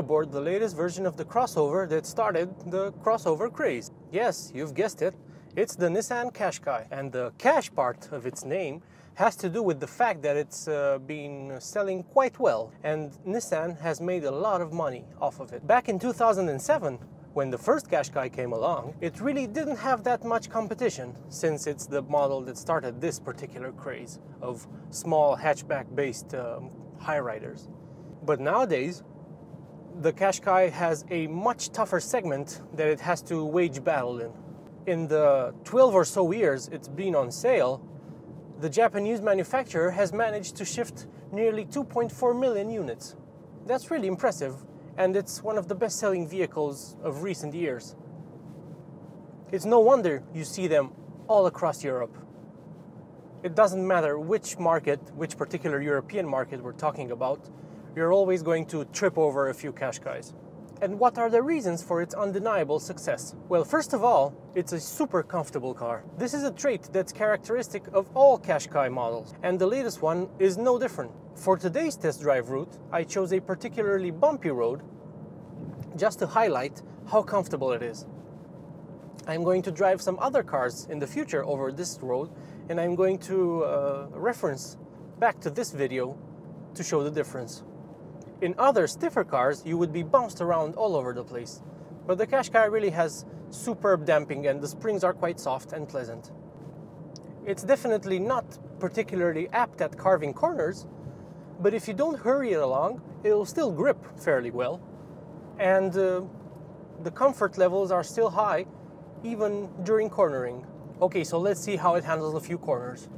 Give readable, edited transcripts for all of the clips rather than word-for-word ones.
aboard the latest version of the crossover that started the crossover craze. Yes, you've guessed it, it's the Nissan Qashqai. And the Cash part of its name has to do with the fact that it's been selling quite well, and Nissan has made a lot of money off of it. Back in 2007, when the first Qashqai came along, it really didn't have that much competition, since it's the model that started this particular craze of small hatchback-based high-riders. But nowadays, the Qashqai has a much tougher segment that it has to wage battle in. In the 12 or so years it's been on sale, the Japanese manufacturer has managed to shift nearly 2.4 million units. That's really impressive, and it's one of the best-selling vehicles of recent years. It's no wonder you see them all across Europe. It doesn't matter which market, which particular European market we're talking about, you're always going to trip over a few Qashqais. And what are the reasons for its undeniable success? Well, first of all, it's a super comfortable car. This is a trait that's characteristic of all Qashqai models, and the latest one is no different. For today's test drive route, I chose a particularly bumpy road just to highlight how comfortable it is. I'm going to drive some other cars in the future over this road, and I'm going to reference back to this video to show the difference. In other stiffer cars, you would be bounced around all over the place, but the Qashqai really has superb damping and the springs are quite soft and pleasant. It's definitely not particularly apt at carving corners, but if you don't hurry it along, it'll still grip fairly well, and the comfort levels are still high even during cornering. Okay, so let's see how it handles a few corners.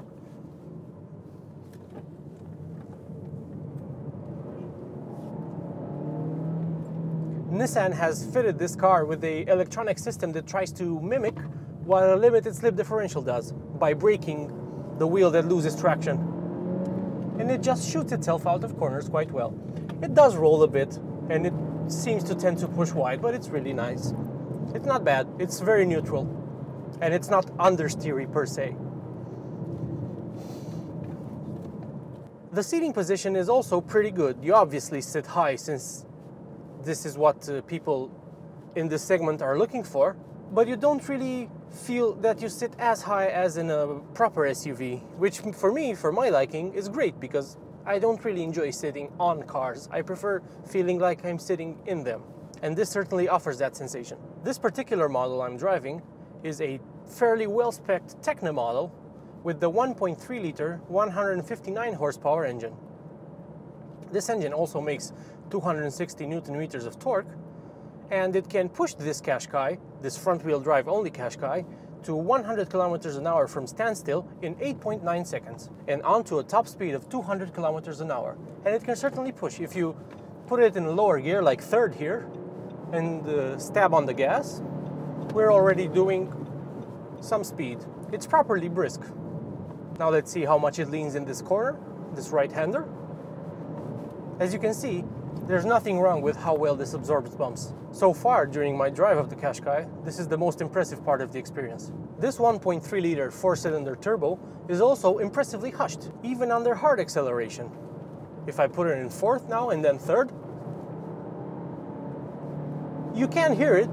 Nissan has fitted this car with an electronic system that tries to mimic what a limited slip differential does by braking the wheel that loses traction. And it just shoots itself out of corners quite well. It does roll a bit, and it seems to tend to push wide, but it's really nice. It's not bad, it's very neutral, and it's not understeery per se. The seating position is also pretty good. You obviously sit high, since this is what people in this segment are looking for, but you don't really feel that you sit as high as in a proper SUV, which for me, for my liking, is great because I don't really enjoy sitting on cars. I prefer feeling like I'm sitting in them, and this certainly offers that sensation. This particular model I'm driving is a fairly well-spec'd Tecna model with the 1.3 liter 159 horsepower engine. This engine also makes 260 Newton meters of torque, and it can push this Qashqai, this front-wheel drive only Qashqai, to 100 kilometers an hour from standstill in 8.9 seconds and onto a top speed of 200 kilometers an hour. And it can certainly push. If you put it in lower gear, like third here, and stab on the gas, we're already doing some speed. It's properly brisk. Now let's see how much it leans in this corner, this right-hander. As you can see, there's nothing wrong with how well this absorbs bumps. So far, during my drive of the Qashqai, this is the most impressive part of the experience. This 1.3 liter 4-cylinder turbo is also impressively hushed, even under hard acceleration. If I put it in fourth now and then third, you can hear it.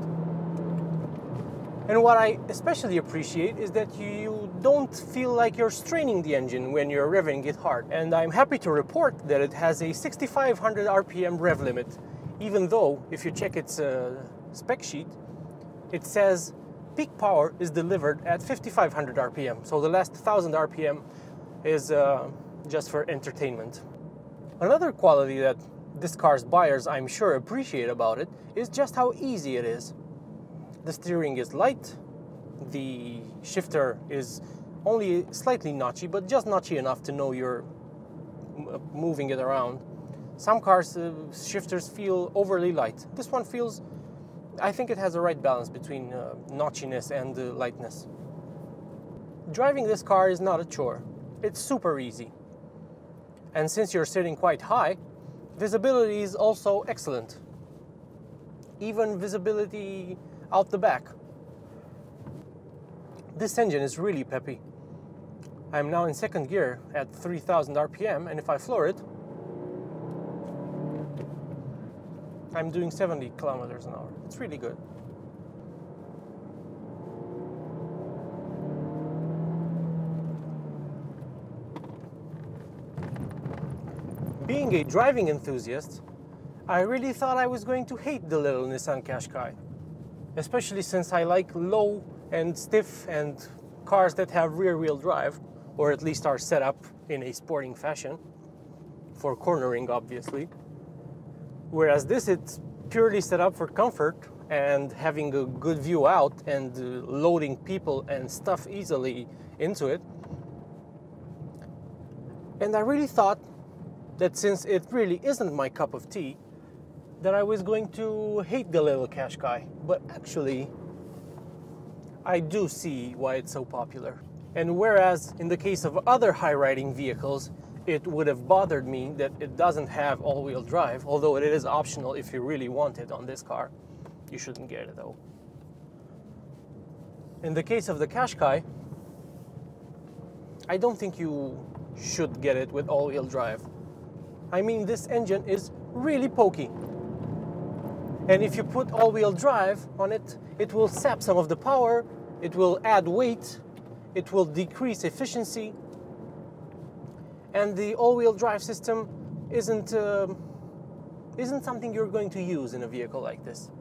And what I especially appreciate is that you don't feel like you're straining the engine when you're revving it hard. And I'm happy to report that it has a 6,500 RPM rev limit, even though if you check its spec sheet, it says peak power is delivered at 5,500 RPM. So the last 1,000 RPM is just for entertainment. Another quality that this car's buyers, I'm sure, appreciate about it is just how easy it is. The steering is light, the shifter is only slightly notchy, but just notchy enough to know you're moving it around. Some cars, shifters feel overly light. This one feels, I think it has the right balance between notchiness and lightness. Driving this car is not a chore. It's super easy. And since you're sitting quite high, visibility is also excellent. Even visibility out the back. This engine is really peppy. I'm now in second gear at 3,000 RPM, and if I floor it, I'm doing 70 kilometers an hour. It's really good. Being a driving enthusiast, I really thought I was going to hate the little Nissan Qashqai, especially since I like low and stiff and cars that have rear-wheel drive, or at least are set up in a sporting fashion, for cornering obviously. Whereas this, it's purely set up for comfort and having a good view out and loading people and stuff easily into it. And I really thought that since it really isn't my cup of tea, that I was going to hate the little Qashqai. But actually, I do see why it's so popular. And whereas in the case of other high-riding vehicles, it would have bothered me that it doesn't have all-wheel drive, although it is optional if you really want it on this car. You shouldn't get it though. In the case of the Qashqai, I don't think you should get it with all-wheel drive. I mean, this engine is really pokey. And if you put all-wheel drive on it, it will sap some of the power, it will add weight, it will decrease efficiency, and the all-wheel drive system isn't something you're going to use in a vehicle like this.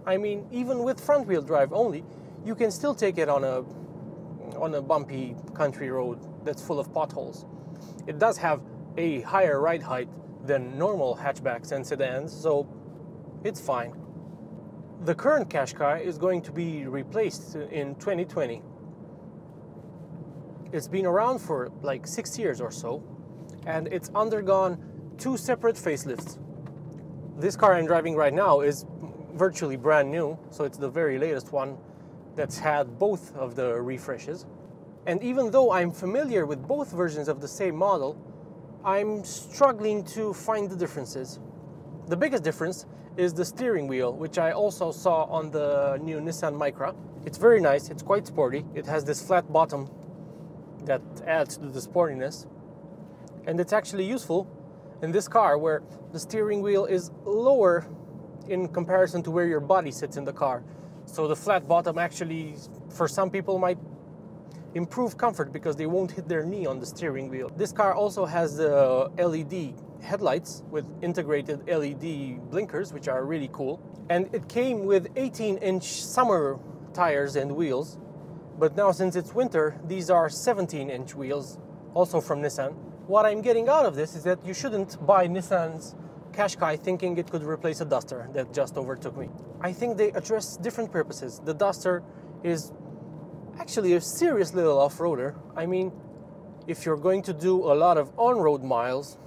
I mean, even with front-wheel drive only, you can still take it on a bumpy country road that's full of potholes. It does have a higher ride height than normal hatchbacks and sedans, so it's fine. The current Qashqai is going to be replaced in 2020. It's been around for like 6 years or so, and it's undergone 2 separate facelifts. This car I'm driving right now is virtually brand new, so it's the very latest one that's had both of the refreshes. And even though I'm familiar with both versions of the same model, I'm struggling to find the differences. The biggest difference is the steering wheel, which I also saw on the new Nissan Micra. It's very nice, it's quite sporty. It has this flat bottom that adds to the sportiness. And it's actually useful in this car where the steering wheel is lower in comparison to where your body sits in the car. So the flat bottom actually, for some people, might improve comfort because they won't hit their knee on the steering wheel. This car also has the LED headlights with integrated LED blinkers, which are really cool. And it came with 18-inch summer tires and wheels, but now since it's winter, these are 17-inch wheels, also from Nissan. What I'm getting out of this is that you shouldn't buy Nissan's Qashqai thinking it could replace a Duster that just overtook me. I think they address different purposes. The Duster is actually a serious little off-roader. I mean, if you're going to do a lot of on-road miles,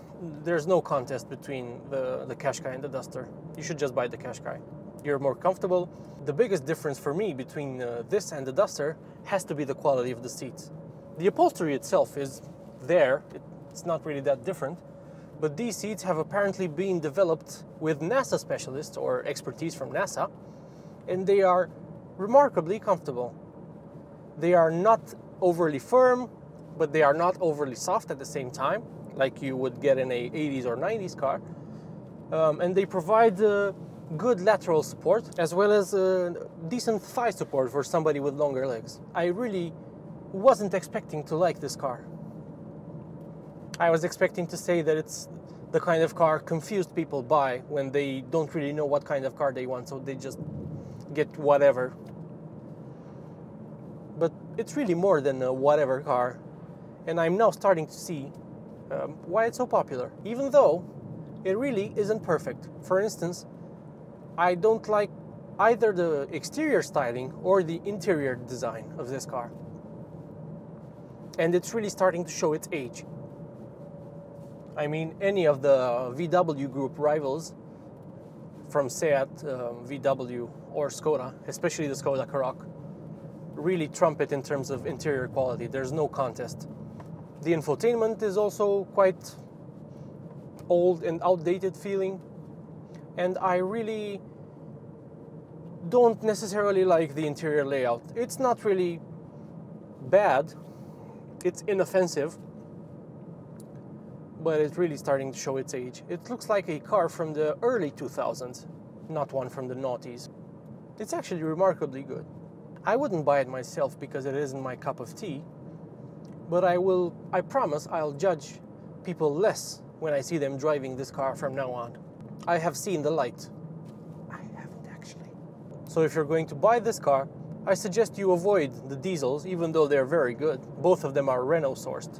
there's no contest between the Qashqai and the Duster. You should just buy the Qashqai. You're more comfortable. The biggest difference for me between this and the Duster has to be the quality of the seats. The upholstery itself is there. It's not really that different. But these seats have apparently been developed with NASA specialists or expertise from NASA, and they are remarkably comfortable. They are not overly firm, but they are not overly soft at the same time, like you would get in a 80s or 90s car. And they provide good lateral support, as well as decent thigh support for somebody with longer legs. I really wasn't expecting to like this car. I was expecting to say that it's the kind of car confused people buy when they don't really know what kind of car they want, so they just get whatever. But it's really more than a whatever car, and I'm now starting to see why it's so popular, even though it really isn't perfect. For instance, I don't like either the exterior styling or the interior design of this car, and it's really starting to show its age. I mean, any of the VW Group rivals from Seat, VW, or Skoda, especially the Skoda Karoq, really trump it in terms of interior quality. There's no contest. The infotainment is also quite old and outdated feeling, and I really don't necessarily like the interior layout. It's not really bad, it's inoffensive, but it's really starting to show its age. It looks like a car from the early 2000s. not one from the noughties. It's actually remarkably good. I wouldn't buy it myself because it isn't my cup of tea, but I promise I'll judge people less when I see them driving this car from now on. I have seen the light. I haven't actually. So if you're going to buy this car, I suggest you avoid the diesels, even though they're very good. Both of them are Renault sourced.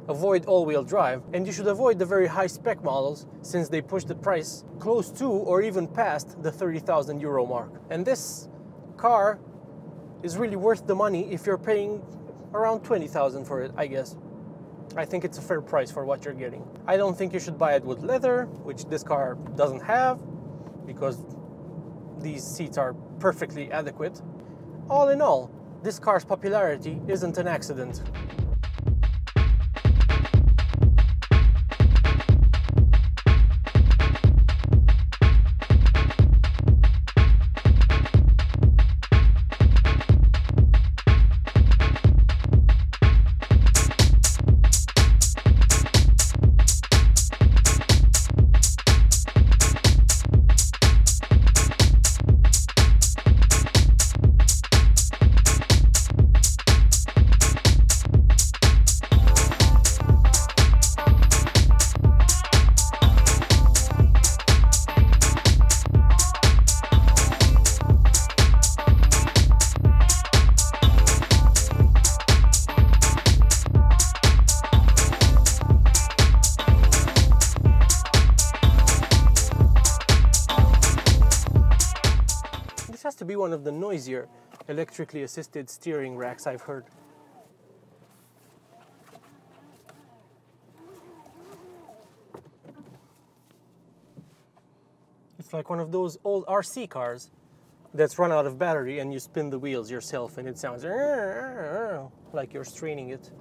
Avoid all-wheel drive, and you should avoid the very high-spec models since they push the price close to or even past the 30,000 euro mark. And this car is really worth the money if you're paying around 20,000 for it, I guess. I think it's a fair price for what you're getting. I don't think you should buy it with leather, which this car doesn't have, because these seats are perfectly adequate. All in all, this car's popularity isn't an accident. This has to be one of the noisier electrically assisted steering racks I've heard. It's like one of those old RC cars that's run out of battery and you spin the wheels yourself and it sounds like you're straining it.